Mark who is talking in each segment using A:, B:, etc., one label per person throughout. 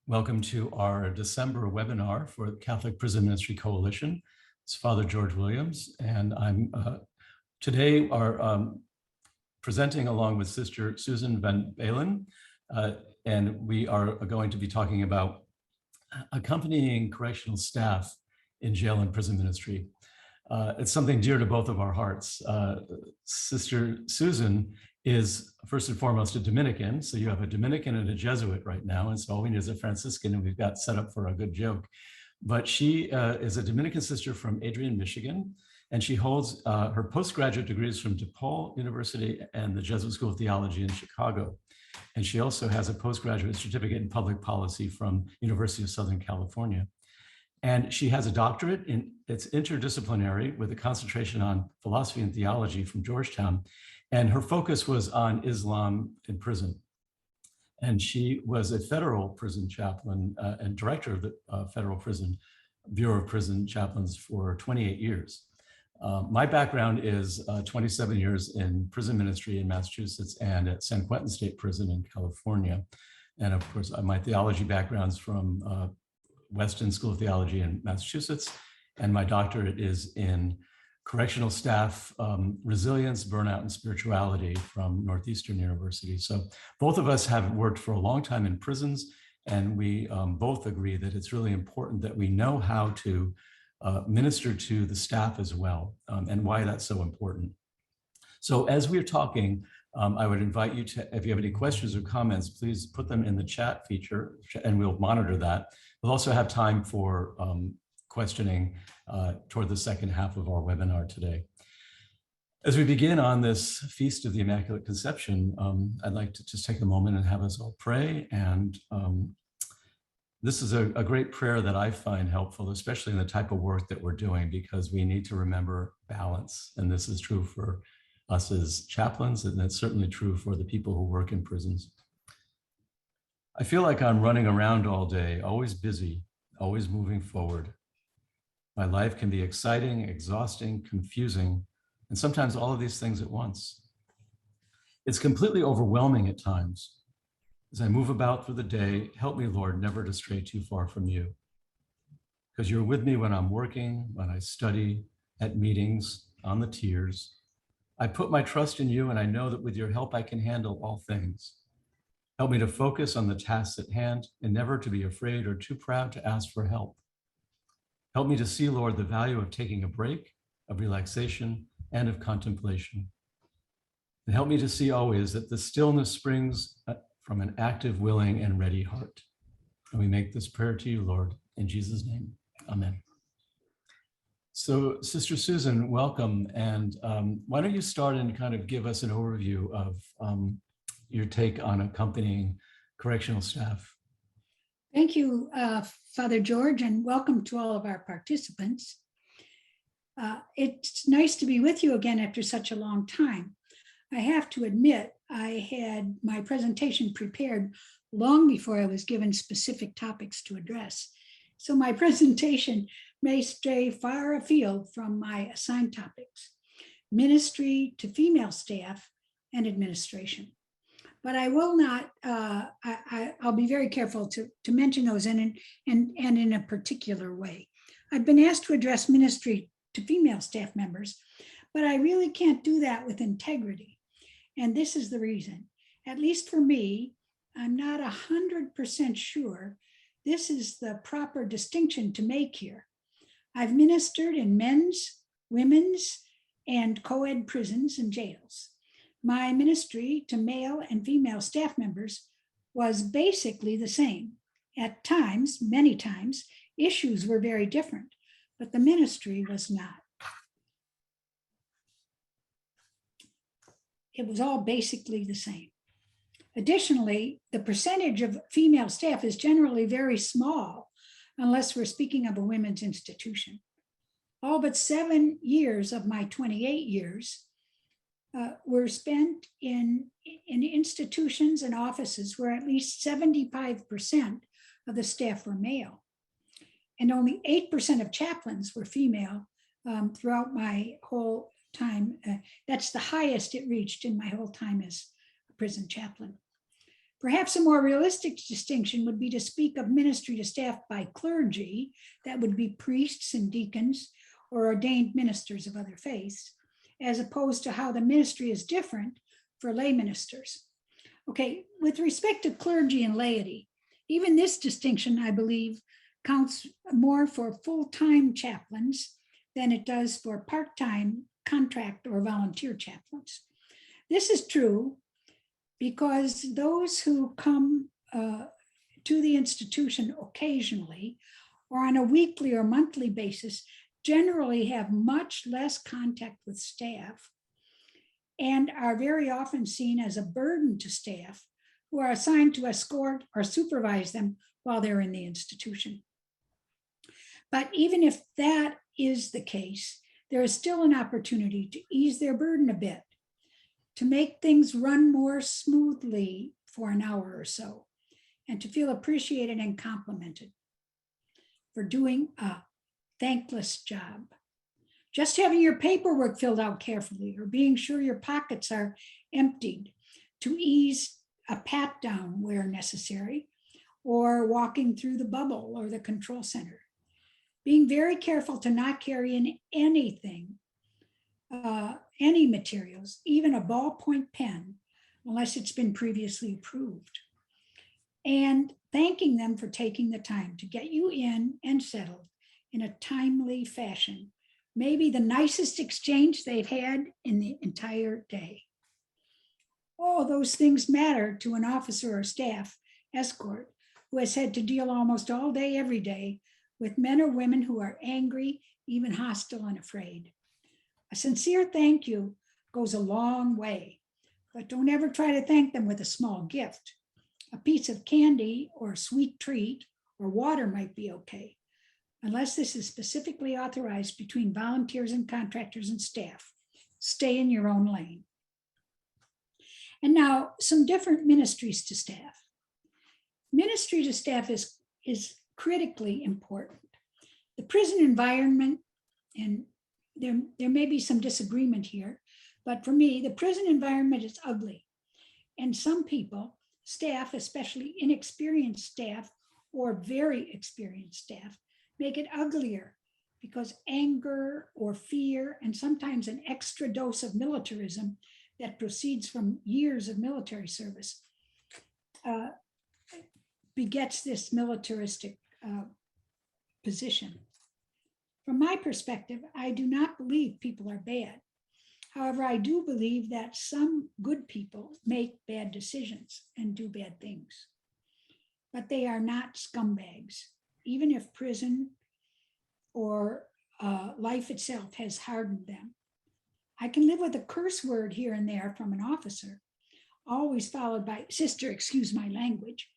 A: Welcome to our December webinar for the Catholic Prison Ministry Coalition. It's Father George Williams, and I'm today presenting along with Sister Susan van Baalen, and we are going to be talking about accompanying correctional staff in jail and prison ministry. It's something dear to both of our hearts. Sister Susan is first and foremost a Dominican. So you have a Dominican and a Jesuit right now. And so all we need is a Franciscan, and we've got set up for a good joke. But she is a Dominican sister from Adrian, Michigan. And she holds her postgraduate degrees from DePaul University and the Jesuit School of Theology in Chicago. And she also has a postgraduate certificate in public policy from University of Southern California. And she has a doctorate in it's interdisciplinary with a concentration on philosophy and theology from Georgetown. And her focus was on Islam in prison. And she was a federal prison chaplain and director of the Federal Prison Bureau of Prison Chaplains for 28 years. My background is 27 years in prison ministry in Massachusetts and at San Quentin State Prison in California. And of course, my theology background's from Weston School of Theology in Massachusetts, and my doctorate is in correctional staff, resilience, burnout, and spirituality from Northeastern University. So both of us have worked for a long time in prisons, and we both agree that it's really important that we know how to minister to the staff as well, and why that's so important. So as we're talking, I would invite you to, if you have any questions or comments, please put them in the chat feature, and we'll monitor that. We'll also have time for questioning toward the second half of our webinar today. As we begin on this Feast of the Immaculate Conception, I'd like to just take a moment and have us all pray. And this is a great prayer that I find helpful, especially in the type of work that we're doing, because we need to remember balance. And this is true for us as chaplains, and that's certainly true for the people who work in prisons. I feel like I'm running around all day, always busy, always moving forward. My life can be exciting, exhausting, confusing, and sometimes all of these things at once. It's completely overwhelming at times. As I move about through the day, help me, Lord, never to stray too far from you. Because you're with me when I'm working, when I study, at meetings, on the tiers. I put my trust in you, and I know that with your help, I can handle all things. Help me to focus on the tasks at hand and never to be afraid or too proud to ask for help. Help me to see, Lord, the value of taking a break, of relaxation, and of contemplation. And help me to see always that the stillness springs from an active, willing, and ready heart. And we make this prayer to you, Lord, in Jesus' name, amen. So, Sister Susan, welcome. And why don't you start and kind of give us an overview of your take on accompanying correctional staff?
B: Thank you, Father George, and welcome to all of our participants. It's nice to be with you again after such a long time. I have to admit, I had my presentation prepared long before I was given specific topics to address. So my presentation may stray far afield from my assigned topics: ministry to female staff and administration. But I will not, I'll be very careful to mention those and in a particular way. I've been asked to address ministry to female staff members, but I really can't do that with integrity. And this is the reason. At least for me, I'm not 100% sure this is the proper distinction to make here. I've ministered in men's, women's, and co-ed prisons and jails. My ministry to male and female staff members was basically the same. At times, many times, issues were very different, but the ministry was not. It was all basically the same. Additionally, the percentage of female staff is generally very small, unless we're speaking of a women's institution. All but 7 years of my 28 years were spent in institutions and offices where at least 75% of the staff were male. And only 8% of chaplains were female throughout my whole time. That's the highest it reached in my whole time as a prison chaplain. Perhaps a more realistic distinction would be to speak of ministry to staff by clergy, that would be priests and deacons or ordained ministers of other faiths, as opposed to how the ministry is different for lay ministers. Okay, with respect to clergy and laity, even this distinction, I believe, counts more for full-time chaplains than it does for part-time, contract, or volunteer chaplains. This is true because those who come to the institution occasionally or on a weekly or monthly basis generally have much less contact with staff and are very often seen as a burden to staff who are assigned to escort or supervise them while they're in the institution. But even if that is the case, there is still an opportunity to ease their burden a bit, to make things run more smoothly for an hour or so, and to feel appreciated and complimented for doing a thankless job. Just having your paperwork filled out carefully or being sure your pockets are emptied to ease a pat down where necessary, or walking through the bubble or the control center. Being very careful to not carry in anything, any materials, even a ballpoint pen, unless it's been previously approved. And thanking them for taking the time to get you in and settled in a timely fashion. Maybe the nicest exchange they've had in the entire day. All those things matter to an officer or staff escort who has had to deal almost all day, every day, with men or women who are angry, even hostile and afraid. A sincere thank you goes a long way, but don't ever try to thank them with a small gift. A piece of candy or sweet treat or water might be okay, unless this is specifically authorized between volunteers and contractors and staff. Stay in your own lane. And now some different ministries to staff. Ministry to staff is critically important. The prison environment, and there may be some disagreement here, but for me, the prison environment is ugly. And some people, staff, especially inexperienced staff or very experienced staff, make it uglier because anger or fear and sometimes an extra dose of militarism that proceeds from years of military service begets this militaristic position. From my perspective, I do not believe people are bad. However, I do believe that some good people make bad decisions and do bad things, but they are not scumbags, even if prison or life itself has hardened them. I can live with a curse word here and there from an officer, always followed by, "Sister, excuse my language,"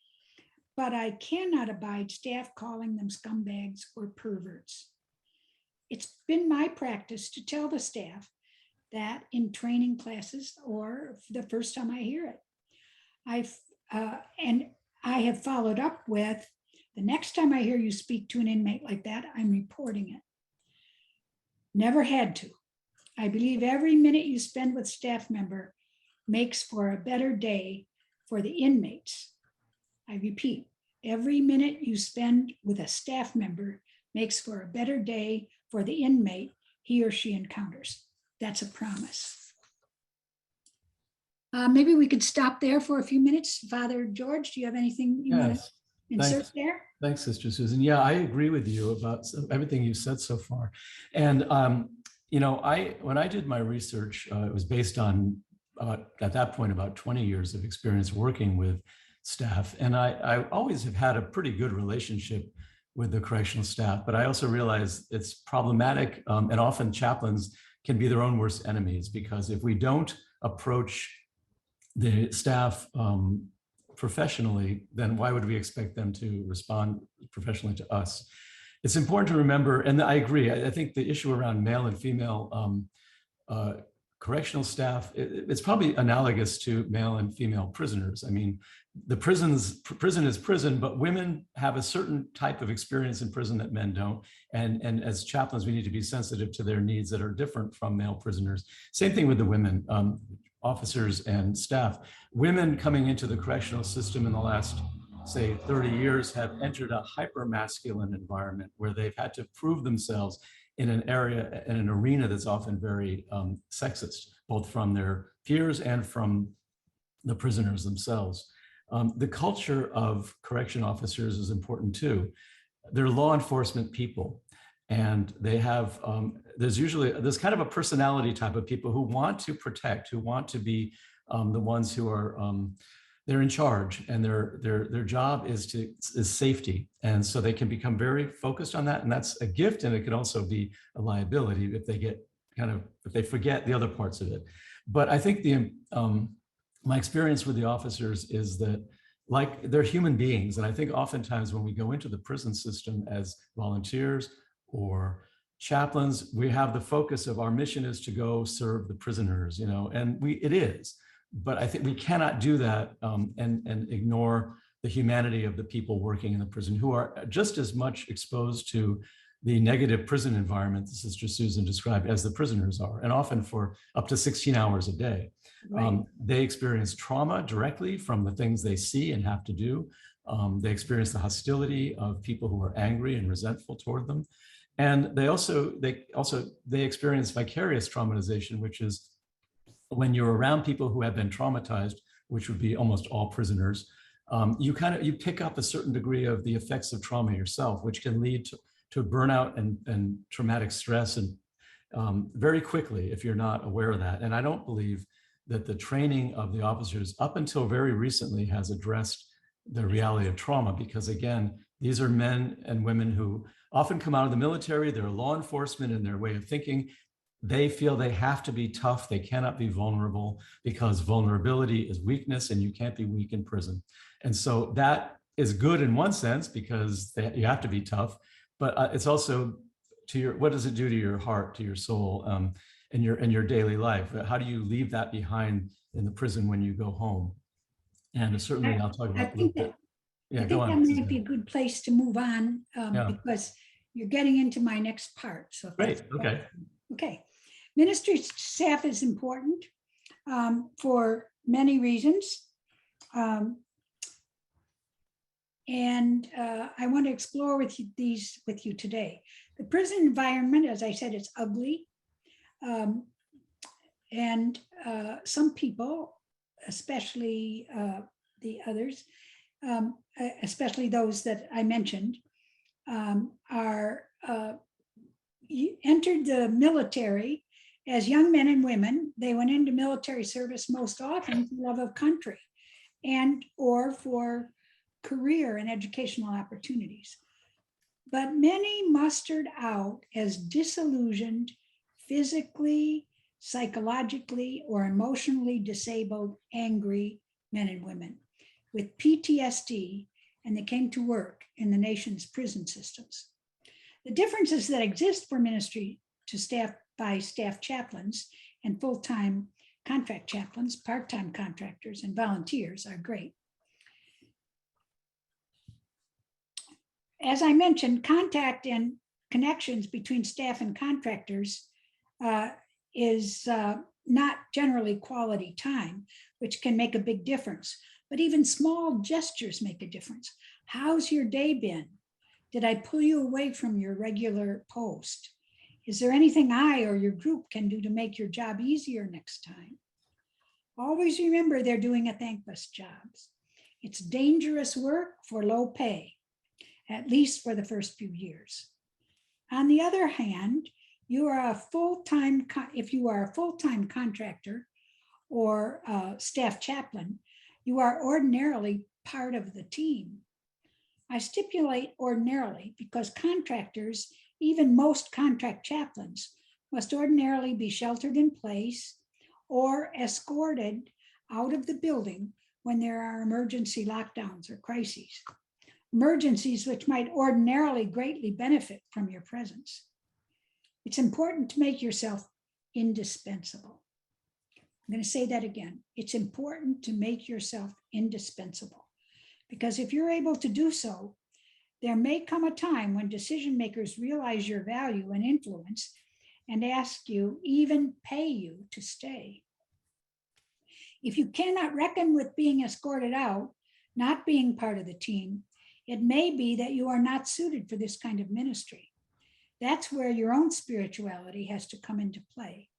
B: but I cannot abide staff calling them scumbags or perverts. It's been my practice to tell the staff that in training classes or the first time I hear it. And I have followed up with, the next time I hear you speak to an inmate like that, I'm reporting it. Never had to. I believe every minute you spend with staff member makes for a better day for the inmates. I repeat, every minute you spend with a staff member makes for a better day for the inmate he or she encounters. That's a promise. Maybe we could stop there for a few minutes. Father George, do you have anything you want to insert there?
A: Thanks, Sister Susan. Yeah, I agree with you about everything you said so far. And when I did my research, it was based on at that point about 20 years of experience working with staff, and I always have had a pretty good relationship with the correctional staff. But I also realize it's problematic, and often chaplains can be their own worst enemies, because if we don't approach the staff professionally, then why would we expect them to respond professionally to us? It's important to remember, and I agree, I think the issue around male and female correctional staff, it's probably analogous to male and female prisoners. I mean, the prison is prison, but women have a certain type of experience in prison that men don't. And as chaplains, we need to be sensitive to their needs that are different from male prisoners. Same thing with the women. officers and staff. Women coming into the correctional system in the last, say, 30 years have entered a hyper-masculine environment where they've had to prove themselves in an area, in an arena that's often very sexist, both from their peers and from the prisoners themselves. The culture of correction officers is important too. They're law enforcement people, and they have, there's kind of a personality type of people who want to protect, who want to be the ones who are, they're in charge, and their job is safety. And so they can become very focused on that, and that's a gift, and it can also be a liability if they get if they forget the other parts of it. But I think my experience with the officers is that, like, they're human beings. And I think oftentimes when we go into the prison system as volunteers or chaplains, we have the focus of our mission is to go serve the prisoners, and it is. But I think we cannot do that and ignore the humanity of the people working in the prison, who are just as much exposed to the negative prison environment that Sister Susan described as the prisoners are, and often for up to 16 hours a day. Right. They experience trauma directly from the things they see and have to do. They experience the hostility of people who are angry and resentful toward them. And they experience vicarious traumatization, which is when you're around people who have been traumatized, which would be almost all prisoners, you pick up a certain degree of the effects of trauma yourself, which can lead to burnout and traumatic stress, and very quickly if you're not aware of that. And I don't believe that the training of the officers up until very recently has addressed the reality of trauma, because again, these are men and women who often come out of the military, they're law enforcement in their way of thinking. They feel they have to be tough, they cannot be vulnerable, because vulnerability is weakness and you can't be weak in prison. And so that is good in one sense, because you have to be tough, but it's also what does it do to your heart, to your soul, and your daily life? How do you leave that behind in the prison when you go home? And certainly I'll talk about that.
B: Yeah, I think that might be a good place to move on, because you're getting into my next part. So
A: great, okay.
B: Okay, ministry staff is important for many reasons. And I want to explore these with you today. The prison environment, as I said, it's ugly. And some people, especially the others, especially those that I mentioned, entered the military as young men and women. They went into military service most often for love of country and or for career and educational opportunities. But many mustered out as disillusioned, physically, psychologically, or emotionally disabled, angry men and women with PTSD, and they came to work in the nation's prison systems. The differences that exist for ministry to staff by staff chaplains and full-time contract chaplains, part-time contractors, and volunteers are great. As I mentioned, contact and connections between staff and contractors is not generally quality time, which can make a big difference. But even small gestures make a difference. How's your day been? Did I pull you away from your regular post? Is there anything I or your group can do to make your job easier next time? Always remember they're doing a thankless job. It's dangerous work for low pay, at least for the first few years. On the other hand, if you are a full-time contractor or staff chaplain, you are ordinarily part of the team. I stipulate ordinarily because contractors, even most contract chaplains, must ordinarily be sheltered in place or escorted out of the building when there are emergency lockdowns or crises. Emergencies which might ordinarily greatly benefit from your presence. It's important to make yourself indispensable. I'm going to say that again. It's important to make yourself indispensable, because if you're able to do so, there may come a time when decision makers realize your value and influence and ask you, even pay you to stay. If you cannot reckon with being escorted out, not being part of the team, it may be that you are not suited for this kind of ministry. That's where your own spirituality has to come into play.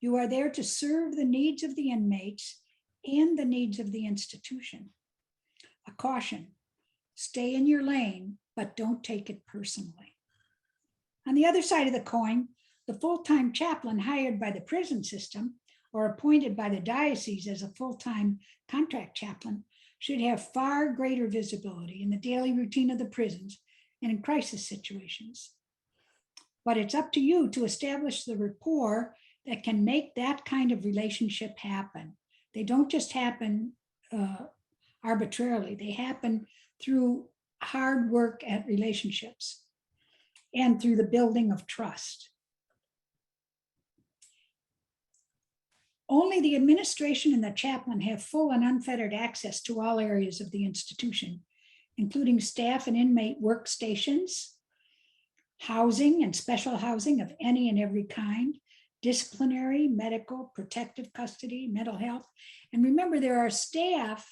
B: You are there to serve the needs of the inmates and the needs of the institution. A caution, stay in your lane, but don't take it personally. On the other side of the coin, the full-time chaplain hired by the prison system or appointed by the diocese as a full-time contract chaplain should have far greater visibility in the daily routine of the prisons and in crisis situations. But it's up to you to establish the rapport that can make that kind of relationship happen. They don't just happen arbitrarily. They happen through hard work at relationships and through the building of trust. Only the administration and the chaplain have full and unfettered access to all areas of the institution, including staff and inmate workstations, housing and special housing of any and every kind, disciplinary, medical, protective custody, mental health. And remember, there are staff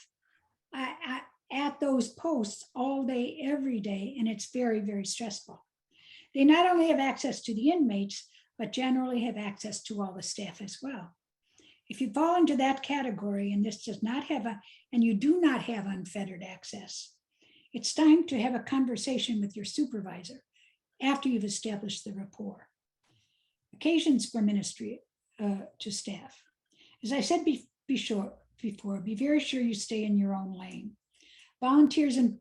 B: at those posts all day, every day, and it's very, very stressful. They not only have access to the inmates, but generally have access to all the staff as well. If you fall into that category and this does not have and you do not have unfettered access, it's time to have a conversation with your supervisor after you've established the rapport. Occasions for ministry to staff. As I said before, be very sure you stay in your own lane. Volunteers and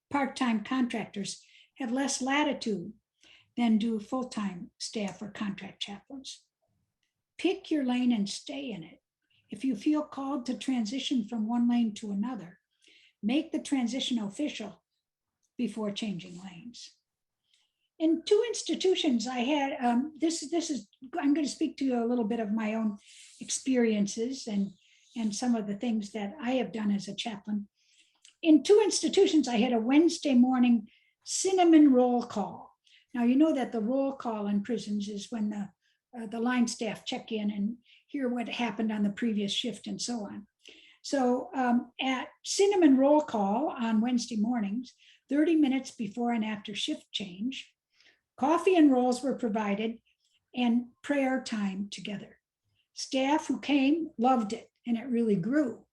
B: part-time contractors have less latitude than do full-time staff or contract chaplains. Pick your lane and stay in it. If you feel called to transition from one lane to another, make the transition official before changing lanes. In two institutions I had, I'm going to speak to you a little bit of my own experiences and some of the things that I have done as a chaplain. In two institutions, I had a Wednesday morning cinnamon roll call. Now, you know that the roll call in prisons is when the line staff check in and hear what happened on the previous shift and so on. So at cinnamon roll call on Wednesday mornings, 30 minutes before and after shift change, coffee and rolls were provided and prayer time together. Staff who came loved it and it really grew.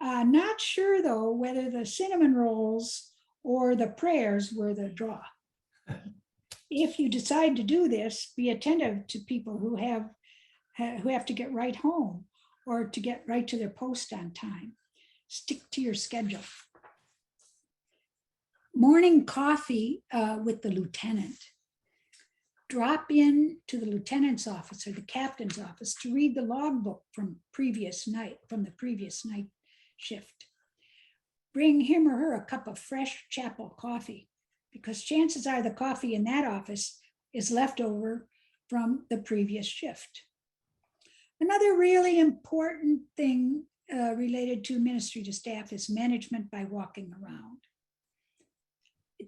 B: Not sure though whether the cinnamon rolls or the prayers were the draw. If you decide to do this, be attentive to people who have to get right home or to get right to their post on time. Stick to your schedule. Morning coffee with the lieutenant. Drop in to the lieutenant's office or the captain's office to read the logbook from the previous night shift. Bring him or her a cup of fresh chapel coffee, because chances are the coffee in that office is left over from the previous shift. Another really important thing related to ministry to staff is management by walking around.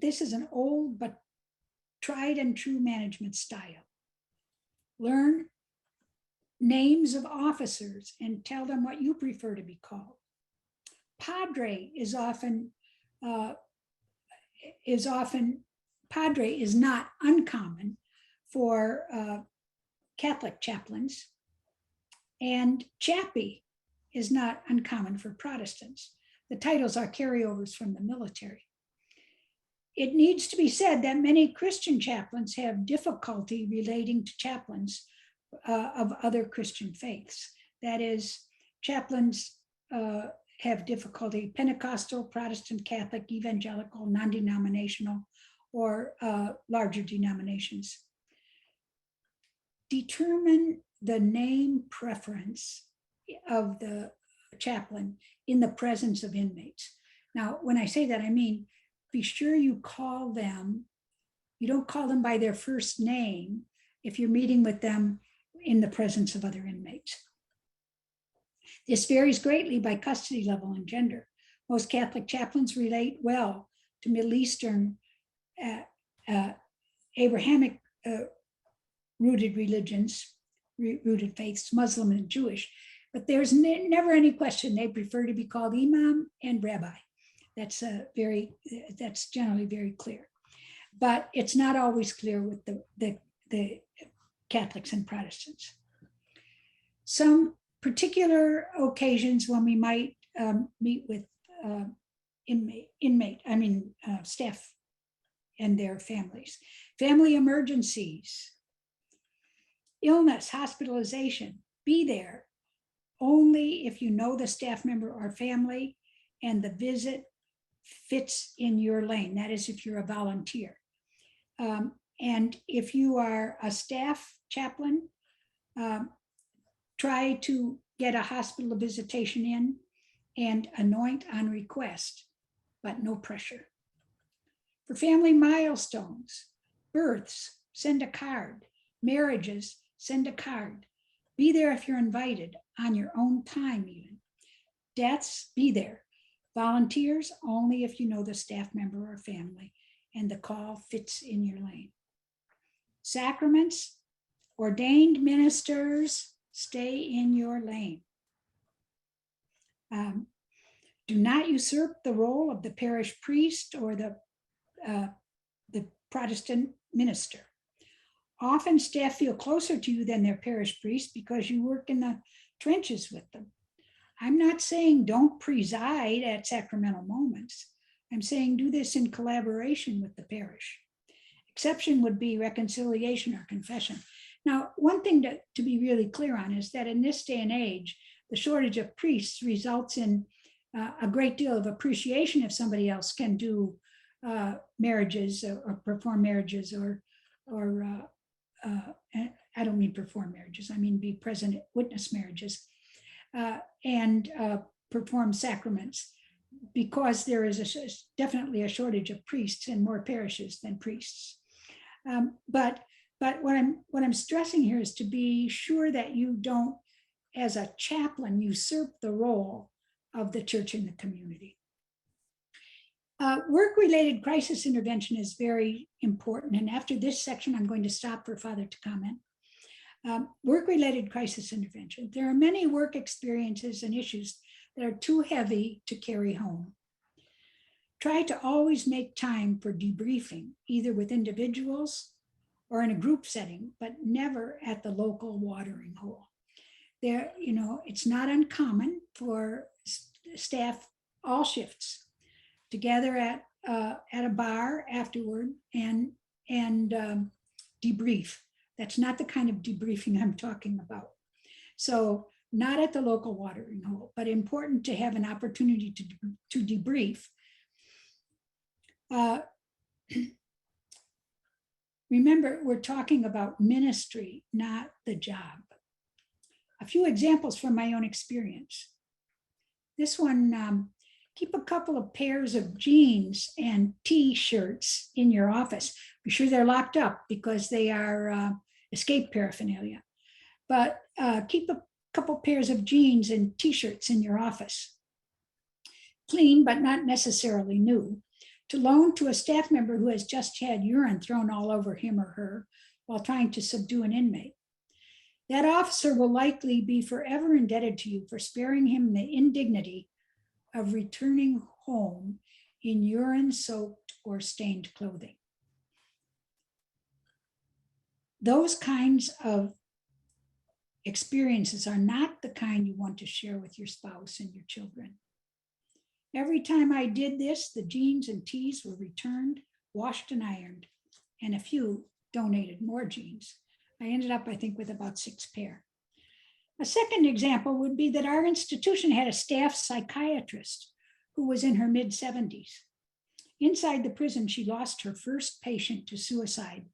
B: This is an old but tried and true management style. Learn names of officers and tell them what you prefer to be called. Padre is not uncommon for Catholic chaplains, and chappie is not uncommon for Protestants. The titles are carryovers from the military. It needs to be said that many Christian chaplains have difficulty relating to chaplains of other Christian faiths. That is, chaplains have difficulty, Pentecostal, Protestant, Catholic, evangelical, non-denominational, or larger denominations. Determine the name preference of the chaplain in the presence of inmates. Now, when I say that, I mean, be sure you call them, you don't call them by their first name if you're meeting with them in the presence of other inmates. This varies greatly by custody level and gender. Most Catholic chaplains relate well to Middle Eastern, Abrahamic rooted religions, rooted faiths, Muslim and Jewish. But there's never any question. They prefer to be called imam and rabbi. That's generally very clear. But it's not always clear with the Catholics and Protestants. Some particular occasions when we might meet with staff and their families. Family emergencies, illness, hospitalization, be there only if you know the staff member or family and the visit fits in your lane. That is, if you're a volunteer. And if you are a staff chaplain, try to get a hospital visitation in and anoint on request, but no pressure. For family milestones, births, send a card. Marriages, send a card. Be there if you're invited, on your own time even. Deaths, be there. Volunteers, only if you know the staff member or family and the call fits in your lane. Sacraments, ordained ministers, stay in your lane. Do not usurp the role of the parish priest or the Protestant minister. Often staff feel closer to you than their parish priest because you work in the trenches with them. I'm not saying don't preside at sacramental moments. I'm saying do this in collaboration with the parish. Exception would be reconciliation or confession. Now, one thing to be really clear on is that in this day and age, the shortage of priests results in a great deal of appreciation if somebody else can do marriages or perform marriages or I don't mean perform marriages, I mean be present at witness marriages and perform sacraments, because there is definitely a shortage of priests in more parishes than priests. But what I'm stressing here is to be sure that you don't, as a chaplain, usurp the role of the church in the community. Work-related crisis intervention is very important. And after this section, I'm going to stop for Father to comment. Work-related crisis intervention. There are many work experiences and issues that are too heavy to carry home. Try to always make time for debriefing, either with individuals or in a group setting, but never at the local watering hole. There, it's not uncommon for staff, all shifts, to gather at a bar afterward and debrief. That's not the kind of debriefing I'm talking about. So not at the local watering hole, but important to have an opportunity to debrief. Remember, we're talking about ministry, not the job. A few examples from my own experience. This one, keep a couple of pairs of jeans and t-shirts in your office. Be sure they're locked up because they are escape paraphernalia. But keep a couple pairs of jeans and t-shirts in your office. Clean, but not necessarily new. To loan to a staff member who has just had urine thrown all over him or her while trying to subdue an inmate. That officer will likely be forever indebted to you for sparing him the indignity of returning home in urine-soaked or stained clothing. Those kinds of experiences are not the kind you want to share with your spouse and your children. Every time I did this, the jeans and tees were returned, washed and ironed, and a few donated more jeans. I ended up, I think, with about 6 pair. A second example would be that our institution had a staff psychiatrist who was in her mid-70s. Inside the prison, she lost her first patient to suicide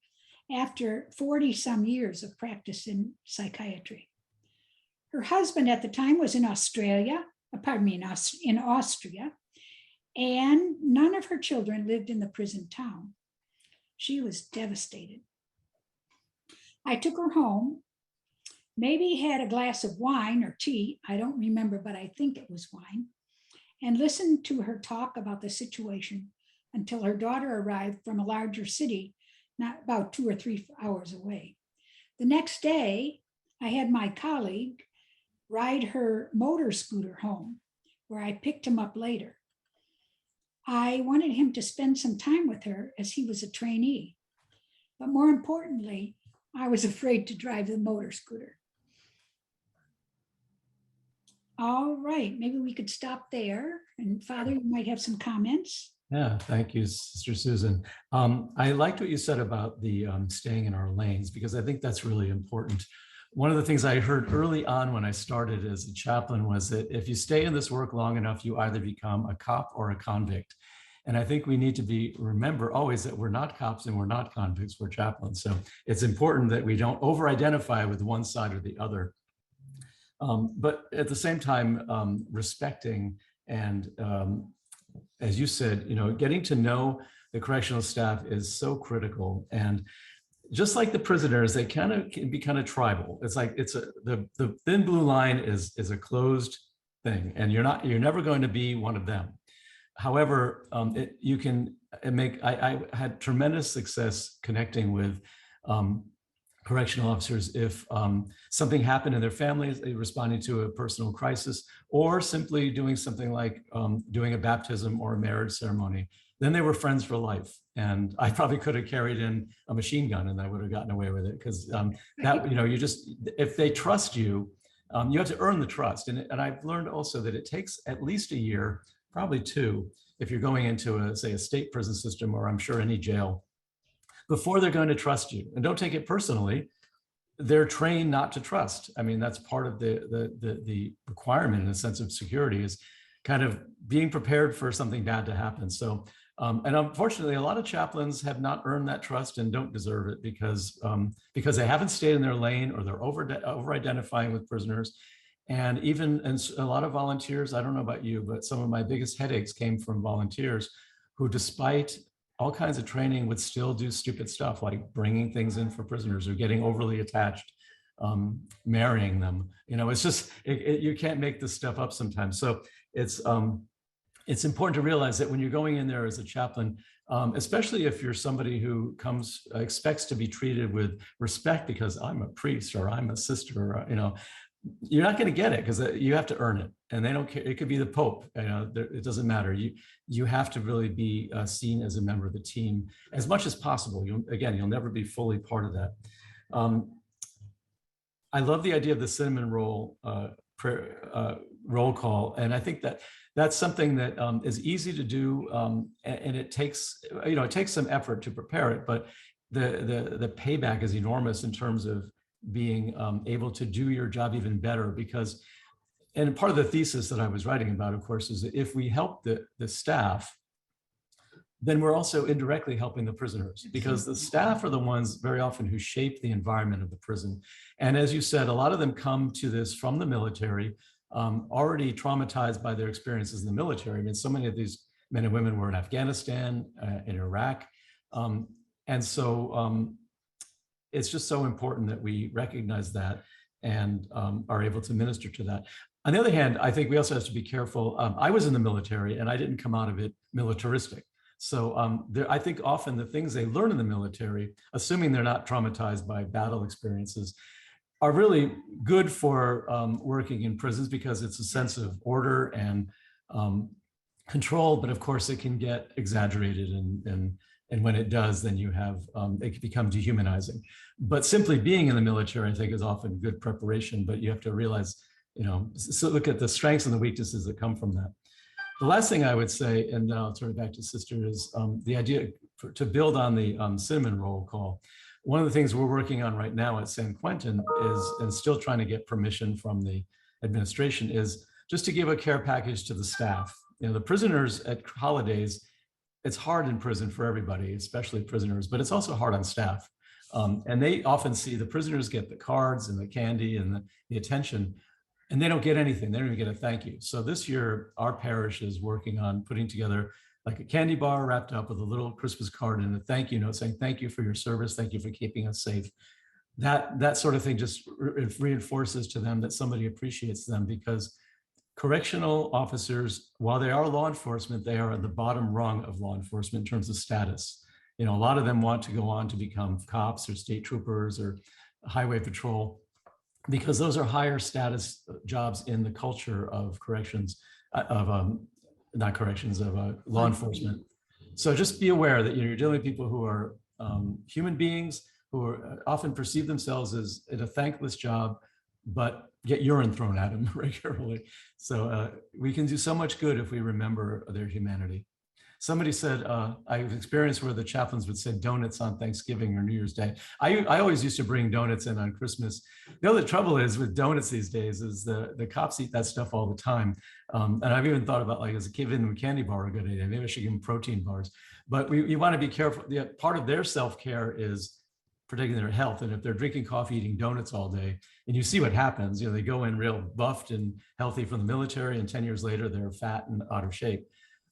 B: after 40-some years of practice in psychiatry. Her husband at the time was in Austria, and none of her children lived in the prison town. She was devastated. I took her home, maybe had a glass of wine or tea, I don't remember, but I think it was wine, and listened to her talk about the situation until her daughter arrived from a larger city, not about 2 or 3 hours away. The next day, I had my colleague ride her motor scooter home, where I picked him up later. I wanted him to spend some time with her as he was a trainee. But more importantly, I was afraid to drive the motor scooter. All right, maybe we could stop there. And Father, you might have some comments.
A: Yeah, thank you, Sister Susan. I liked what you said about the staying in our lanes, because I think that's really important. One of the things I heard early on when I started as a chaplain was that if you stay in this work long enough, you either become a cop or a convict. And I think we need to remember always that we're not cops and we're not convicts, we're chaplains. So it's important that we don't over-identify with one side or the other. But at the same time, respecting and, as you said, getting to know the correctional staff is so critical. And just like the prisoners, they can be kind of tribal. It's like the thin blue line is a closed thing, and you're never going to be one of them. However, I had tremendous success connecting with correctional officers if something happened in their families, responding to a personal crisis, or simply doing something like doing a baptism or a marriage ceremony. Then they were friends for life. And I probably could have carried in a machine gun and I would have gotten away with it, because if they trust you, you have to earn the trust. And I've learned also that it takes at least a year, probably 2, if you're going into say a state prison system, or I'm sure any jail, before they're going to trust you. And don't take it personally. They're trained not to trust. I mean, that's part of the requirement in a sense of security, is kind of being prepared for something bad to happen. So, and unfortunately, a lot of chaplains have not earned that trust and don't deserve it because they haven't stayed in their lane, or they're over-identifying with prisoners. And a lot of volunteers, I don't know about you, but some of my biggest headaches came from volunteers who, despite all kinds of training, would still do stupid stuff like bringing things in for prisoners or getting overly attached, marrying them. It's just, you can't make this stuff up sometimes. So it's important to realize that when you're going in there as a chaplain, especially if you're somebody who expects to be treated with respect because I'm a priest or I'm a sister, or, you're not going to get it, because you have to earn it, and they don't care. It could be the Pope. It doesn't matter. You have to really be seen as a member of the team as much as possible. You'll never be fully part of that. I love the idea of the cinnamon roll roll call, and I think that's something that is easy to do, and it takes some effort to prepare it, but the payback is enormous in terms of being able to do your job even better, because, and part of the thesis that I was writing about, of course, is that if we help the staff, then we're also indirectly helping the prisoners, because the staff are the ones very often who shape the environment of the prison. And as you said, a lot of them come to this from the military, already traumatized by their experiences in the military. I mean, so many of these men and women were in Afghanistan, in Iraq. And so it's just so important that we recognize that and are able to minister to that. On the other hand, I think we also have to be careful. I was in the military and I didn't come out of it militaristic. So I think often the things they learn in the military, assuming they're not traumatized by battle experiences, are really good for working in prisons, because it's a sense of order and control. But of course, it can get exaggerated, and when it does, then you have, it can become dehumanizing. But simply being in the military, I think, is often good preparation, but you have to realize, so look at the strengths and the weaknesses that come from that. The last thing I would say, and then I'll turn it back to Sister, is the idea to build on the cinnamon roll call. One of the things we're working on right now at San Quentin is, and still trying to get permission from the administration, is just to give a care package to the staff. The prisoners at holidays, it's hard in prison for everybody, especially prisoners, but it's also hard on staff. And they often see the prisoners get the cards and the candy and the attention, and they don't get anything. They don't even get a thank you. So this year, our parish is working on putting together like a candy bar wrapped up with a little Christmas card and a thank you note saying, thank you for your service. Thank you for keeping us safe. That sort of thing just reinforces to them that somebody appreciates them, because correctional officers, while they are law enforcement, they are at the bottom rung of law enforcement in terms of status. A lot of them want to go on to become cops or state troopers or highway patrol, because those are higher status jobs in the culture of corrections, not corrections, of law enforcement. So just be aware that you're dealing with people who are human beings who are, often perceive themselves as in a thankless job, but get urine thrown at them regularly. So we can do so much good if we remember their humanity. Somebody said, I've experienced where the chaplains would send donuts on Thanksgiving or New Year's Day. I always used to bring donuts in on Christmas. The other trouble is with donuts these days is the cops eat that stuff all the time. And I've even thought about, like, as a kid, giving them a candy bar a good idea. Maybe I should give them protein bars. But you want to be careful. Part of their self-care is protecting their health. And if they're drinking coffee, eating donuts all day, and you see what happens, they go in real buffed and healthy from the military, and 10 years later, they're fat and out of shape.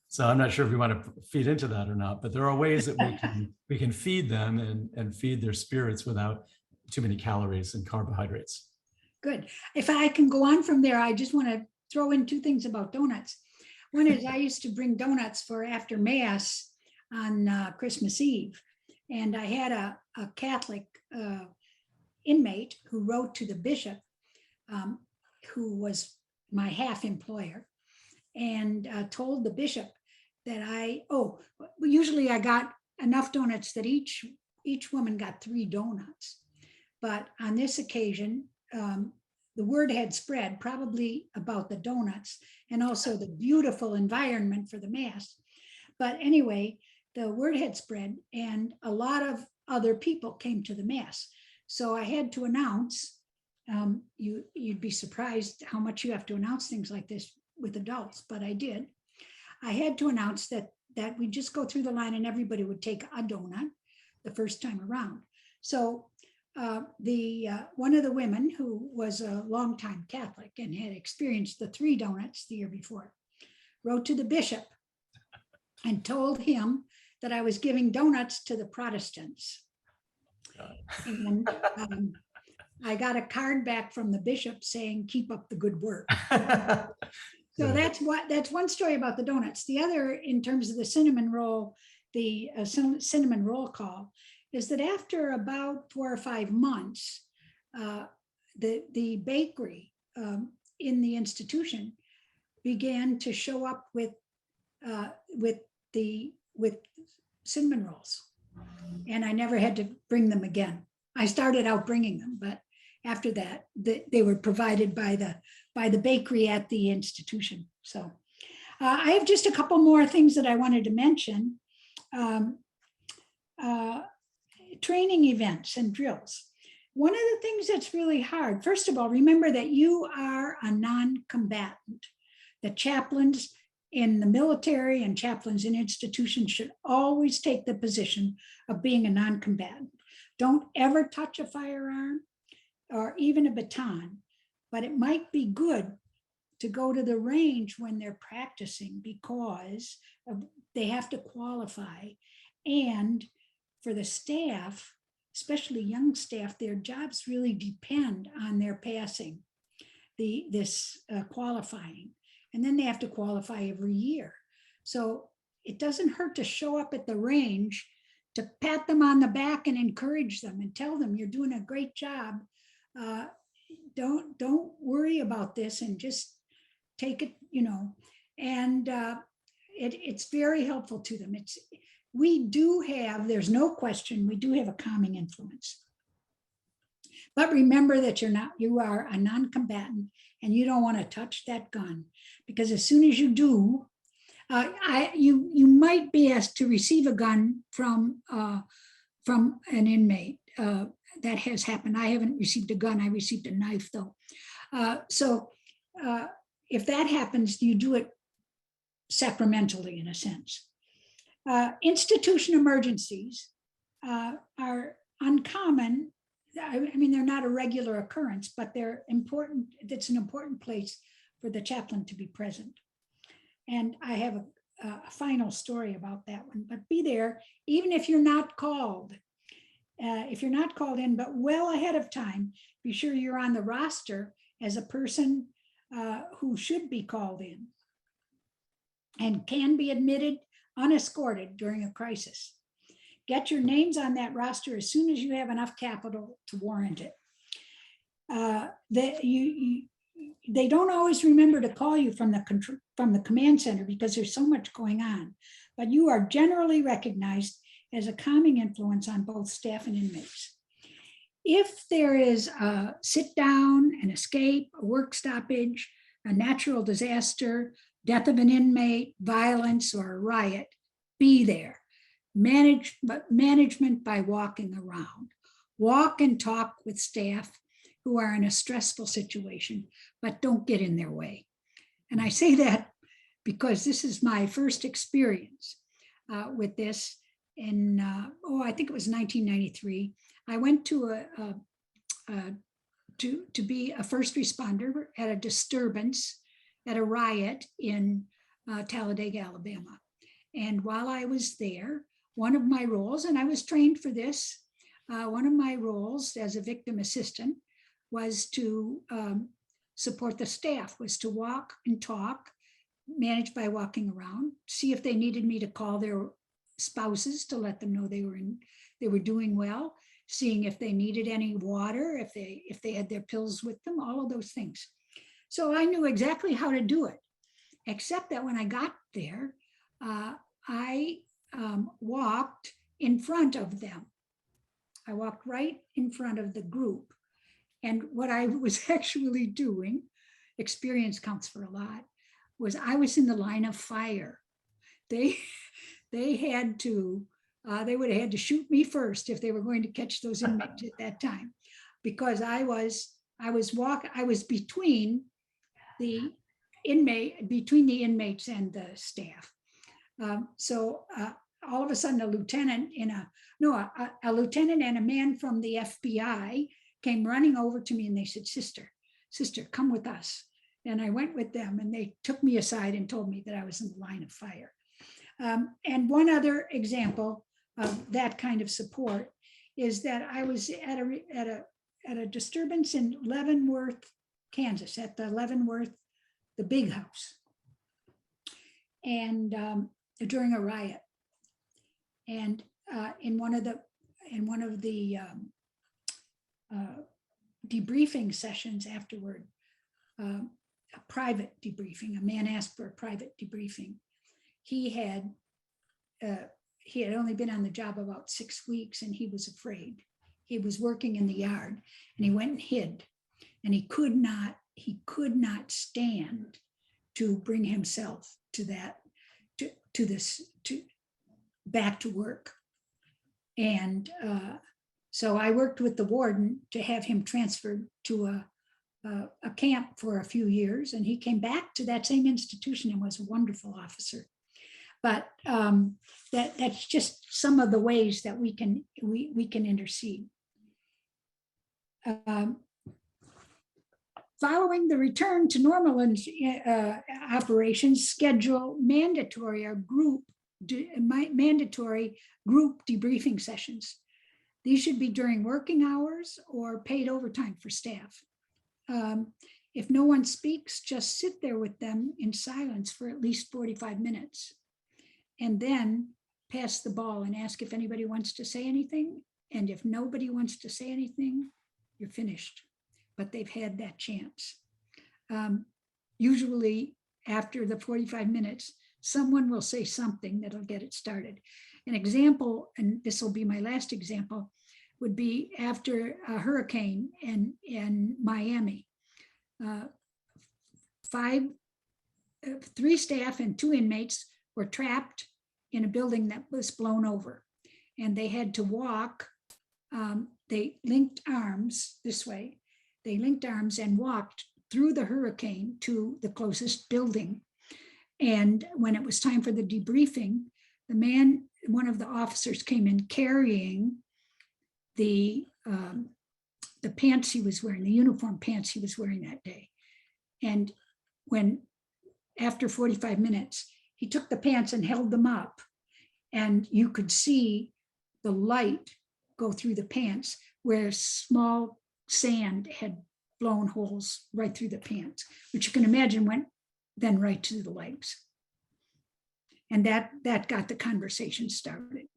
A: So I'm not sure if we want to feed into that or not, but there are ways that we can feed them and feed their spirits without too many calories and carbohydrates.
B: Good. If I can go on from there, I just want to throw in two things about donuts. One is I used to bring donuts for after Mass on Christmas Eve. And I had a Catholic inmate who wrote to the bishop, who was my half employer, and told the bishop that usually I got enough donuts that each woman got 3 donuts. But on this occasion, the word had spread probably about the donuts and also the beautiful environment for the Mass. But anyway, the word had spread and a lot of other people came to the Mass. So I had to announce, you'd be surprised how much you have to announce things like this with adults, but I did. I had to announce that we just go through the line and everybody would take a donut the first time around. So one of the women who was a longtime Catholic and had experienced the 3 donuts the year before wrote to the bishop and told him that I was giving donuts to the Protestants. And I got a card back from the bishop saying, "Keep up the good work." So that's one story about the donuts. The other, in terms of the cinnamon roll, the cinnamon roll call, is that after about 4 or 5 months, the bakery in the institution began to show up with cinnamon rolls, and I never had to bring them again. I started out bringing them, but after that, they were provided by the bakery at the institution. So I have just a couple more things that I wanted to mention. Training events and drills. One of the things that's really hard, first of all, remember that you are a non-combatant. The chaplains in the military and chaplains in institutions should always take the position of being a non-combatant. Don't ever touch a firearm or even a baton, but it might be good to go to the range when they're practicing because they have to qualify. And for the staff, especially young staff, their jobs really depend on their passing this qualifying. And then they have to qualify every year. So it doesn't hurt to show up at the range, to pat them on the back and encourage them and tell them you're doing a great job. Don't worry about this and just take it, and it's very helpful to them. There's no question, we do have a calming influence. But remember that you are a non-combatant and you don't want to touch that gun, because as soon as you do, you might be asked to receive a gun from an inmate. That has happened. I haven't received a gun. I received a knife though. So if that happens, you do it sacramentally in a sense. Institution emergencies are uncommon. I mean, they're not a regular occurrence, but they're important. It's an important place for the chaplain to be present. And I have a final story about that one, but be there, even if you're not called. If you're not called in, but well ahead of time, be sure you're on the roster as a person who should be called in and can be admitted unescorted during a crisis. Get your names on that roster as soon as you have enough capital to warrant it. That they don't always remember to call you from the command center because there's so much going on, but you are generally recognized as a calming influence on both staff and inmates. If there is a sit down, an escape, a work stoppage, a natural disaster, death of an inmate, violence, or a riot, be there. Management by walking around. Walk and talk with staff who are in a stressful situation, but don't get in their way. And I say that because this is my first experience with this in, I think it was 1993. I went to to be a first responder at a disturbance at a riot in Talladega, Alabama. And while I was there, one of my roles, and I was trained for this, one of my roles as a victim assistant was to support the staff, was to walk and talk, managed by walking around, see if they needed me to call their spouses to let them know they were doing well, seeing if they needed any water, if they had their pills with them, all of those things. So I knew exactly how to do it, except that when I got there, I walked in front of them. I walked right in front of the group. And what I was actually doing, experience counts for a lot, was I was in the line of fire. They had to, they would have had to shoot me first if they were going to catch those inmates at that time, because I was between the inmates and the staff. So all of a sudden, a lieutenant a lieutenant and a man from the FBI came running over to me and they said, sister, come with us. And I went with them and they took me aside and told me that I was in the line of fire. And one other example of that kind of support is that I was at a disturbance in Leavenworth, Kansas, at the Leavenworth, the big house, and during a riot. And in one of the debriefing sessions afterward, a private debriefing, a man asked for a private debriefing. He had only been on the job about 6 weeks and he was afraid. He was working in the yard and he went and hid, and he could not stand to bring himself to back to work. And so I worked with the warden to have him transferred to a camp for a few years, and he came back to that same institution and was a wonderful officer. But that's just some of the ways that we can intercede. Following the return to normal operations, schedule mandatory group debriefing sessions. These should be during working hours or paid overtime for staff. If no one speaks, just sit there with them in silence for at least 45 minutes. And then pass the ball and ask if anybody wants to say anything. And if nobody wants to say anything, you're finished. But they've had that chance. Usually after the 45 minutes, someone will say something that'll get it started. An example, and this will be my last example, would be after a hurricane in Miami. 3 staff and 2 inmates were trapped in a building that was blown over, and they had to walk. They linked arms this way. They linked arms and walked through the hurricane to the closest building. And when it was time for the debriefing, one of the officers came in carrying the pants he was wearing, the uniform pants he was wearing that day. And after 45 minutes, he took the pants and held them up, and you could see the light go through the pants where small sand had blown holes right through the pants, which you can imagine went then right to the legs. And that got the conversation started.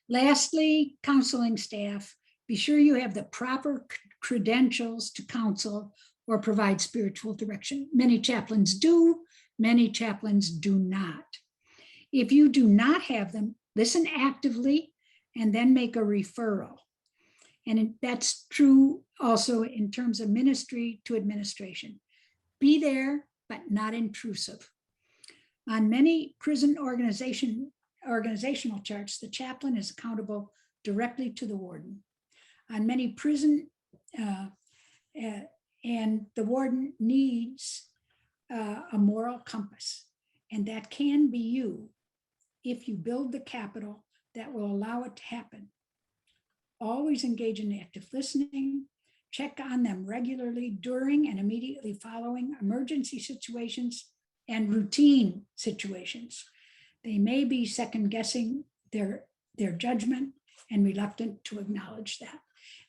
B: Lastly, counseling staff, be sure you have the proper credentials to counsel or provide spiritual direction. Many chaplains do, many chaplains do not. If you do not have them, listen actively and then make a referral. And that's true also in terms of ministry to administration. Be there, but not intrusive. On many prison organizational charts, the chaplain is accountable directly to the warden. On many prison, and the warden needs a moral compass, and that can be you if you build the capital that will allow it to happen. Always engage in active listening, check on them regularly during and immediately following emergency situations and routine situations. They may be second guessing their judgment and reluctant to acknowledge that.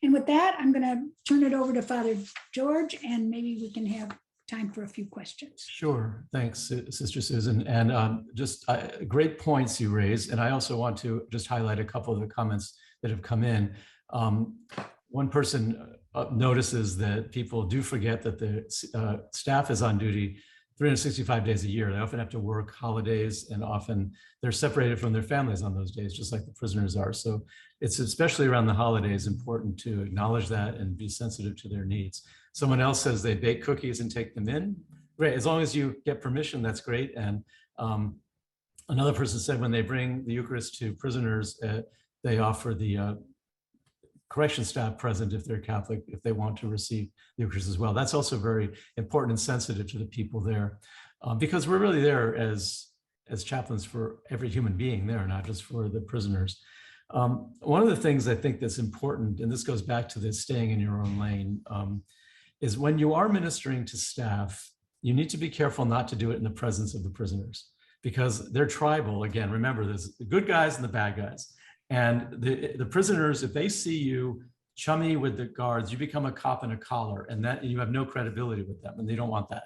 B: And with that, I'm going to turn it over to Father George, and maybe we can have time for a few questions.
A: Sure. Thanks, Sister Susan. And just great points you raised. And I also want to just highlight a couple of the comments that have come in. One person notices that people do forget that the staff is on duty 365 days a year. They often have to work holidays, and often they're separated from their families on those days, just like the prisoners are. So it's especially around the holidays important to acknowledge that and be sensitive to their needs. Someone else says they bake cookies and take them in. Great, as long as you get permission, that's great. And another person said when they bring the Eucharist to prisoners, they offer the correction staff present, if they're Catholic, if they want to receive the Eucharist as well. That's also very important and sensitive to the people there, because we're really there as chaplains for every human being there, not just for the prisoners. One of the things I think that's important, and this goes back to this staying in your own lane, is when you are ministering to staff, you need to be careful not to do it in the presence of the prisoners, because they're tribal. Again, remember, there's the good guys and the bad guys. And the prisoners, if they see you chummy with the guards, you become a cop in a collar, and that you have no credibility with them, and they don't want that.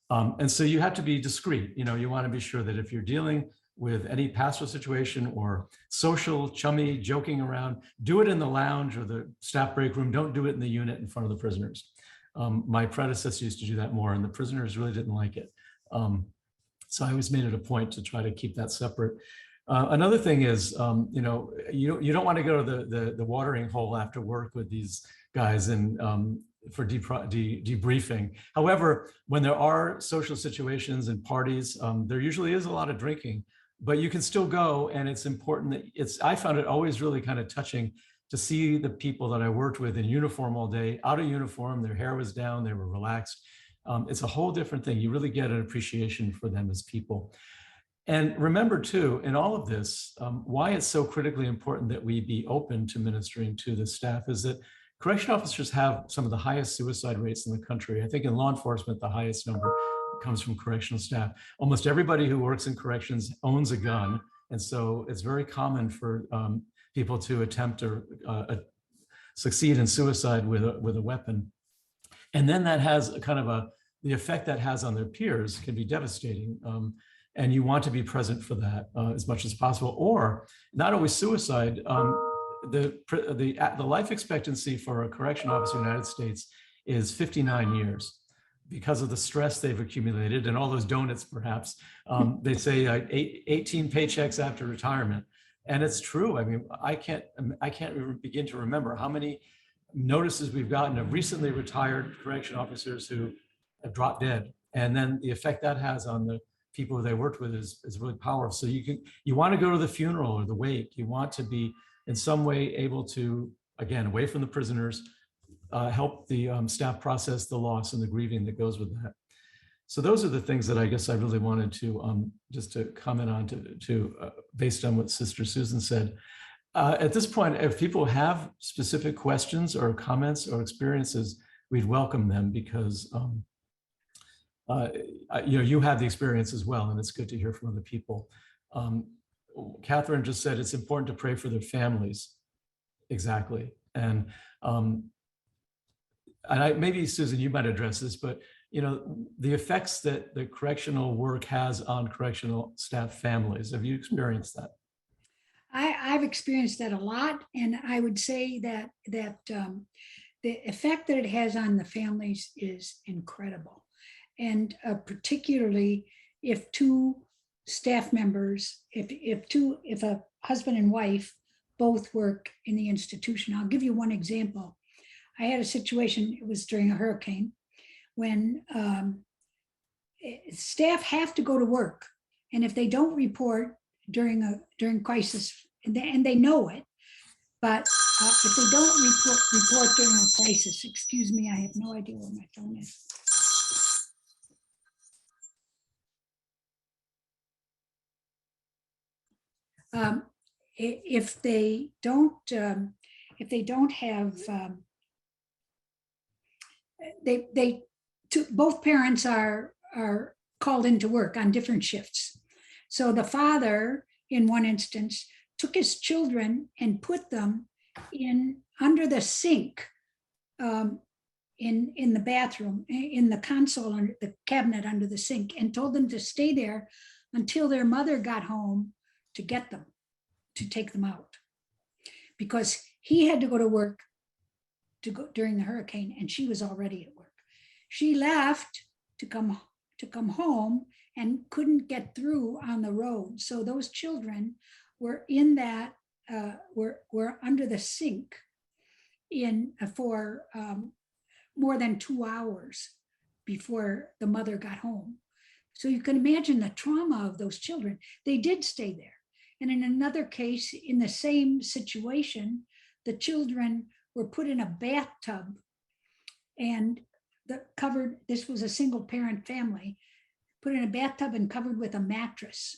A: And so you have to be discreet. You know, you want to be sure that if you're dealing with any pastoral situation or social, chummy, joking around, do it in the lounge or the staff break room. Don't do it in the unit in front of the prisoners. My predecessor used to do that more, and the prisoners really didn't like it. So I always made it a point to try to keep that separate. Another thing is, you know, you don't want to go to the watering hole after work with these guys and for debriefing. However, when there are social situations and parties, there usually is a lot of drinking, but you can still go, and it's important that I found it always really kind of touching to see the people that I worked with in uniform all day, out of uniform, their hair was down, they were relaxed. It's a whole different thing. You really get an appreciation for them as people. And remember too, in all of this, why it's so critically important that we be open to ministering to the staff is that correction officers have some of the highest suicide rates in the country. I think in law enforcement, the highest number comes from correctional staff. Almost everybody who works in corrections owns a gun. And so it's very common for people to attempt to succeed in suicide with a weapon. And then that has a kind of the effect that has on their peers can be devastating. And you want to be present for that as much as possible, or not always suicide. The life expectancy for a correction officer in the United States is 59 years because of the stress they've accumulated and all those donuts, perhaps. They say 18 paychecks after retirement, and it's true. I mean, I can't even begin to remember how many notices we've gotten of recently retired correction officers who have dropped dead, and then the effect that has on the people they worked with is really powerful. So you want to go to the funeral or the wake. You want to be in some way able to, again, away from the prisoners, help the staff process the loss and the grieving that goes with that. So those are the things that I guess I really wanted to just to comment on to based on what Sister Susan said. At this point, if people have specific questions or comments or experiences, we'd welcome them, because you have the experience as well, and it's good to hear from other people. Catherine just said it's important to pray for their families. Exactly. And maybe Susan, you might address this, but the effects that the correctional work has on correctional staff families. Have you experienced that?
B: I've experienced that a lot, and I would say that the effect that it has on the families is incredible. And particularly if two staff members, if a husband and wife both work in the institution. I'll give you one example. I had a situation, it was during a hurricane, when staff have to go to work. And if they don't report during crisis, and they know it, but if they don't report during a crisis, excuse me, I have no idea where my phone is. If they don't have, both parents are called into work on different shifts. So the father, in one instance, took his children and put them under the sink in the bathroom, in the console, under the cabinet under the sink, and told them to stay there until their mother got home to get them, to take them out. Because he had to go to work during the hurricane, and she was already at work. She left to come home and couldn't get through on the road. So those children were in that, were under the sink for more than 2 hours before the mother got home. So you can imagine the trauma of those children. They did stay there. And in another case, in the same situation, the children were put in a bathtub and this was a single parent family, put in a bathtub and covered with a mattress.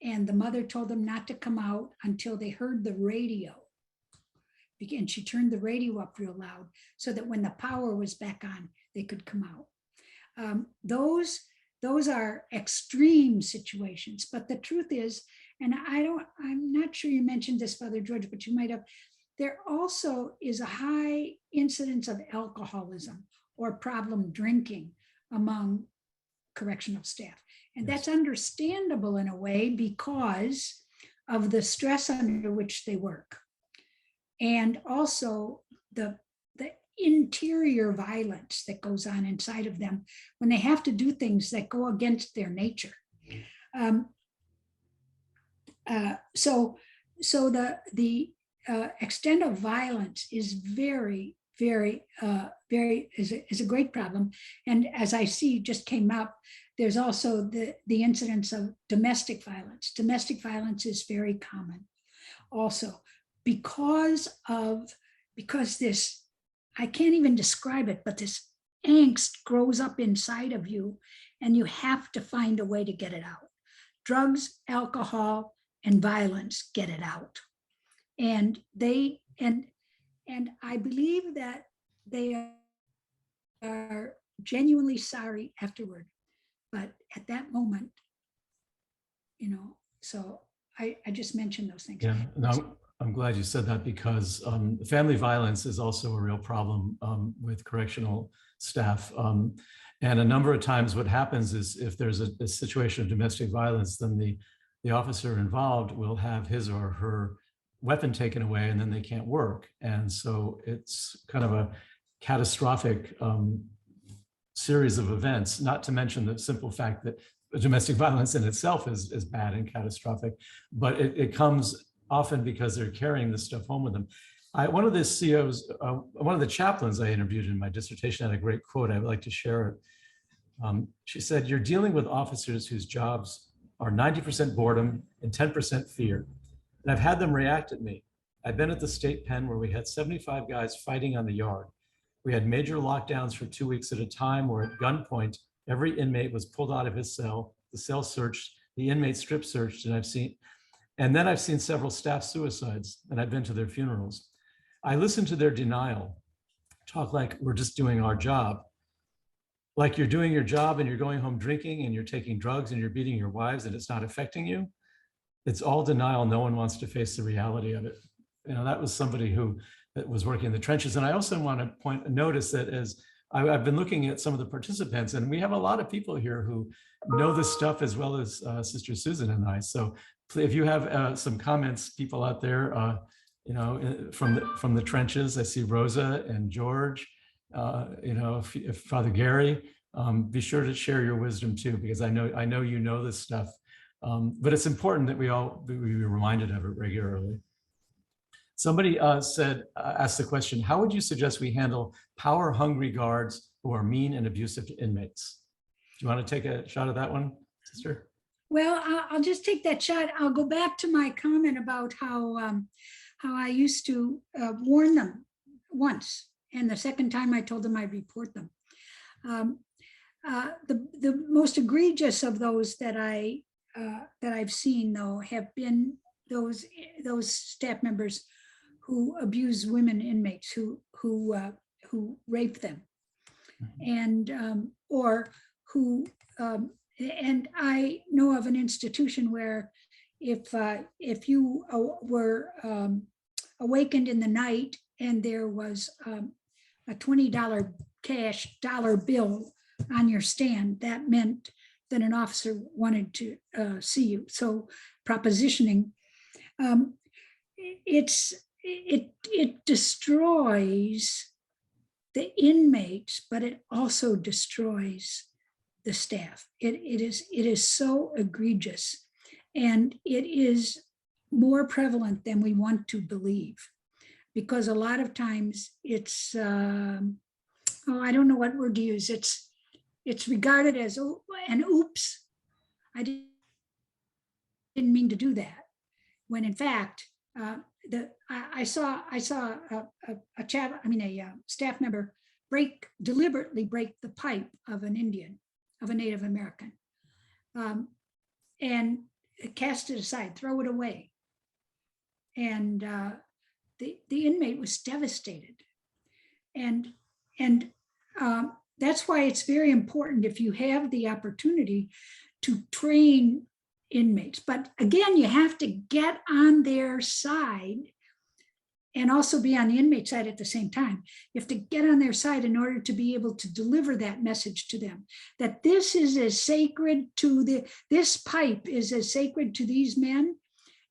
B: And the mother told them not to come out until they heard the radio. And she turned the radio up real loud so that when the power was back on, they could come out. Those are extreme situations, but the truth is, and I'm not sure you mentioned this, Father George, but you might have, there also is a high incidence of alcoholism or problem drinking among correctional staff. And that's understandable in a way because of the stress under which they work. And also the interior violence that goes on inside of them when they have to do things that go against their nature. So the extent of violence is very, very, is a great problem. And as I see just came up, there's also the incidence of domestic violence. Domestic violence is very common also because this, I can't even describe it, but this angst grows up inside of you and you have to find a way to get it out. Drugs, alcohol, and violence get it out. And I believe that they are genuinely sorry afterward. But at that moment, so I just mentioned those things.
A: Yeah, no, I'm glad you said that because family violence is also a real problem with correctional staff. And a number of times what happens is if there's a situation of domestic violence, then the officer involved will have his or her weapon taken away and then they can't work. And so it's kind of a catastrophic series of events, not to mention the simple fact that domestic violence in itself is bad and catastrophic, but it comes often because they're carrying this stuff home with them. One of the COs, one of the chaplains I interviewed in my dissertation had a great quote. I would like to share it. She said, "You're dealing with officers whose jobs are 90% boredom and 10% fear. And I've had them react at me. I've been at the state pen where we had 75 guys fighting on the yard. We had major lockdowns for 2 weeks at a time where at gunpoint, every inmate was pulled out of his cell, the cell searched, the inmate strip searched, and then I've seen several staff suicides, and I've been to their funerals. I listened to their denial, talk like we're just doing our job, like you're doing your job and you're going home drinking and you're taking drugs and you're beating your wives and it's not affecting you. It's all denial. No one wants to face the reality of it." That was somebody that was working in the trenches. And I also want to notice that as I've been looking at some of the participants, and we have a lot of people here who know this stuff as well as Sister Susan and I. So if you have some comments, people out there, from the trenches. I see Rosa and George, if Father Gary, be sure to share your wisdom too, because I know you know this stuff, but it's important that we be reminded of it regularly. Somebody asked the question, how would you suggest we handle power-hungry guards who are mean and abusive to inmates? Do you want to take a shot at that one, Sister?
B: Well, I'll just take that shot. I'll go back to my comment about how I used to warn them once, and the second time I told them I'd report them. The most egregious of those that I've seen, though, have been those staff members who abuse women inmates, who rape them, and or who. And I know of an institution where if you were awakened in the night and there was a $20 cash dollar bill on your stand, that meant that an officer wanted to see you. So propositioning, it destroys the inmates, but it also destroys the staff. It is so egregious, and it is more prevalent than we want to believe, because a lot of times it's I don't know what word to use. It's regarded as an oops, I didn't mean to do that, when in fact I saw a staff member deliberately break the pipe of an Indian, of a Native American, and cast it aside, throw it away. And the inmate was devastated. And that's why it's very important, if you have the opportunity, to train inmates. But again, you have to get on their side and also be on the inmate side at the same time. You have to get on their side in order to be able to deliver that message to them, that this is as sacred to this pipe is as sacred to these men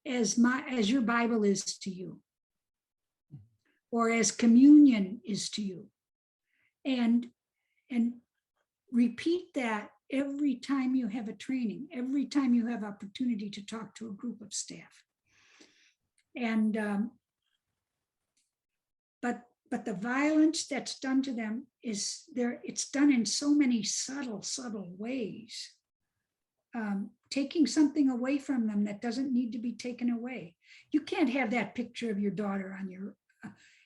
B: as your Bible is to you, or as communion is to you. And repeat that every time you have a training, every time you have opportunity to talk to a group of staff. And but the violence that's done to them it's done in so many subtle ways. Taking something away from them that doesn't need to be taken away. You can't have that picture of your daughter on your,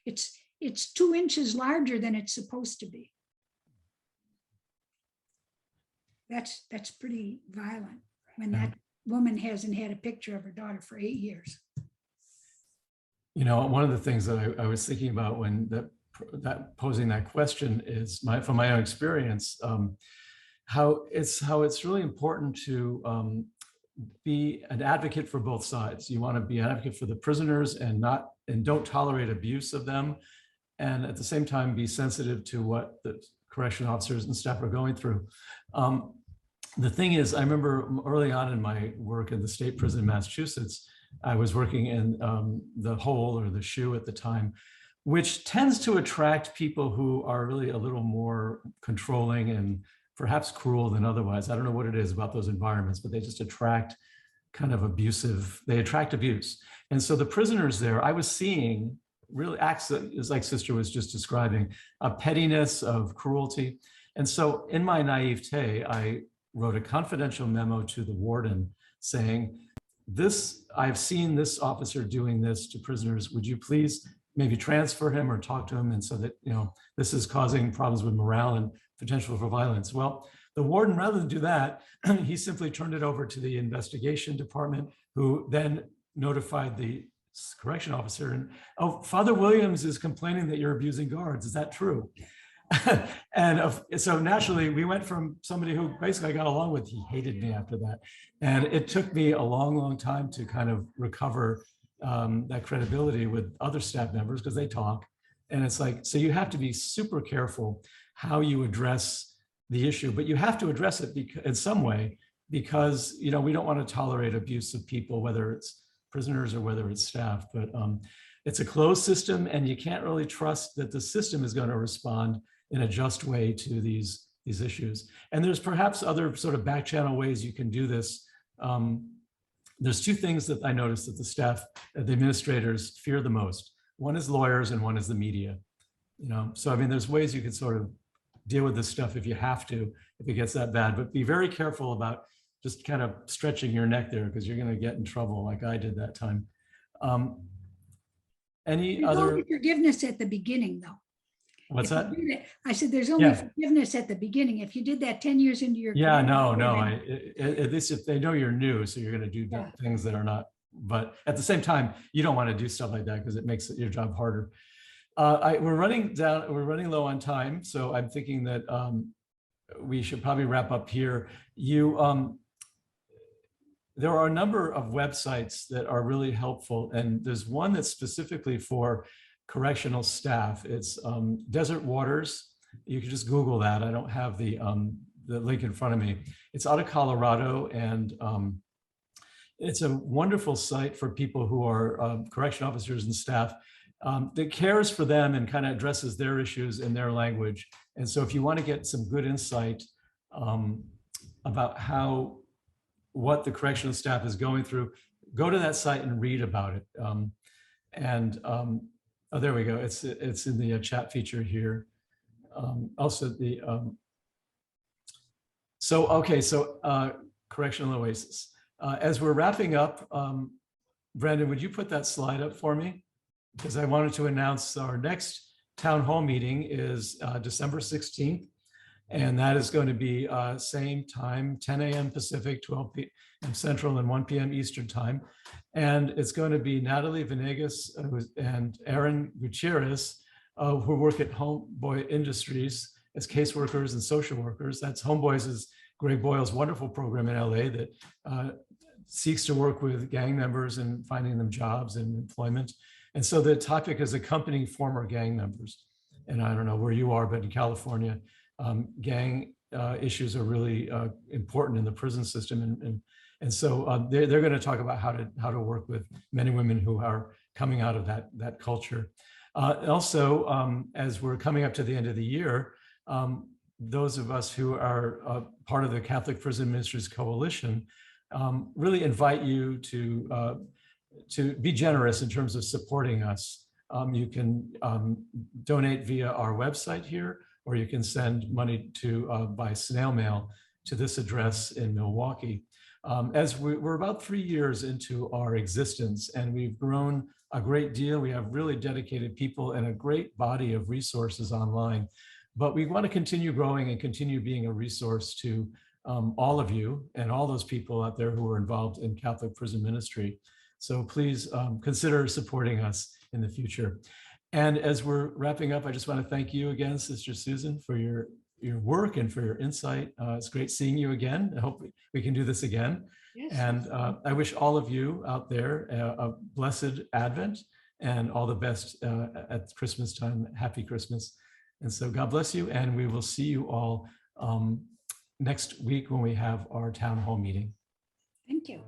B: it's 2 inches larger than it's supposed to be. That's pretty violent when that woman hasn't had a picture of her daughter for 8 years.
A: One of the things that I was thinking about when that posing that question is from my own experience, how it's really important to be an advocate for both sides. You want to be an advocate for the prisoners and don't tolerate abuse of them, and at the same time be sensitive to what the correction officers and staff are going through. The thing is, I remember early on in my work in the state prison in Massachusetts, I was working in the hole, or the shoe at the time, which tends to attract people who are really a little more controlling and perhaps cruel than otherwise. I don't know what it is about those environments, but they just attract kind of abusive, they attract abuse. And so the prisoners there, I was seeing really acts, like Sister was just describing, a pettiness, of cruelty. And so in my naivete, I wrote a confidential memo to the warden saying, I've seen this officer doing this to prisoners. Would you please maybe transfer him or talk to him, and so that, this is causing problems with morale and potential for violence. Well, the warden, rather than do that, he simply turned it over to the investigation department, who then notified the correction officer. And, oh, Father Williams is complaining that you're abusing guards. Is that true? And so naturally, we went from somebody who basically I got along with, he hated me after that. And it took me a long time to kind of recover that credibility with other staff members, because they talk. And it's like, so you have to be super careful how you address the issue, but you have to address it in some way, because we don't want to tolerate abuse of people, whether it's prisoners or whether it's staff. But it's a closed system, and you can't really trust that the system is going to respond in a just way to these issues. And there's perhaps other sort of back channel ways you can do this. There's two things that I noticed that the staff, the administrators fear the most. One is lawyers and one is the media. So I mean, there's ways you can sort of deal with this stuff if you have to, if it gets that bad, but be very careful about just kind of stretching your neck there, because you're going to get in trouble like I did that time. Any
B: There's
A: other?
B: only forgiveness at the beginning, though.
A: What's
B: If
A: that?
B: you do that? I said there's only forgiveness at the beginning. If you did that 10 years into your
A: Yeah,
B: career,
A: at least if they know you're new, so you're going to do things that are not, but at the same time, you don't want to do stuff like that because it makes your job harder. We're running low on time, so I'm thinking that we should probably wrap up here. There are a number of websites that are really helpful, and there's one that's specifically for correctional staff. It's Desert Waters. You can just Google that. I don't have the link in front of me. It's out of Colorado, and it's a wonderful site for people who are correction officers and staff that cares for them and kind of addresses their issues in their language. And so if you want to get some good insight about what the correctional staff is going through, go to that site and read about it. Oh, there we go. It's in the chat feature here. Also Correctional Oasis. As we're wrapping up, Brandon, would you put that slide up for me? Because I wanted to announce our next town hall meeting is December 16th. And that is going to be same time, 10 a.m. Pacific, 12 p.m. Central, and 1 p.m. Eastern time. And it's going to be Natalie Venegas and Aaron Gutierrez, who work at Homeboy Industries as caseworkers and social workers. That's Homeboys is Greg Boyle's wonderful program in LA that seeks to work with gang members and finding them jobs and employment. And so the topic is accompanying former gang members. And I don't know where you are, but in California, gang issues are really important in the prison system, and so they're going to talk about how to work with men and women who are coming out of that culture. Also, as we're coming up to the end of the year, those of us who are part of the Catholic Prison Ministries Coalition really invite you to be generous in terms of supporting us. You can donate via our website here, or you can send money by snail mail to this address in Milwaukee. As we're about 3 years into our existence, and we've grown a great deal. We have really dedicated people and a great body of resources online, but we want to continue growing and continue being a resource to all of you and all those people out there who are involved in Catholic prison ministry. So please consider supporting us in the future. And as we're wrapping up, I just want to thank you again, Sister Susan, for your work and for your insight. It's great seeing you again. I hope we can do this again. Yes. And I wish all of you out there a blessed Advent and all the best at Christmas time. Happy Christmas. And so God bless you. And we will see you all next week when we have our town hall meeting.
B: Thank you.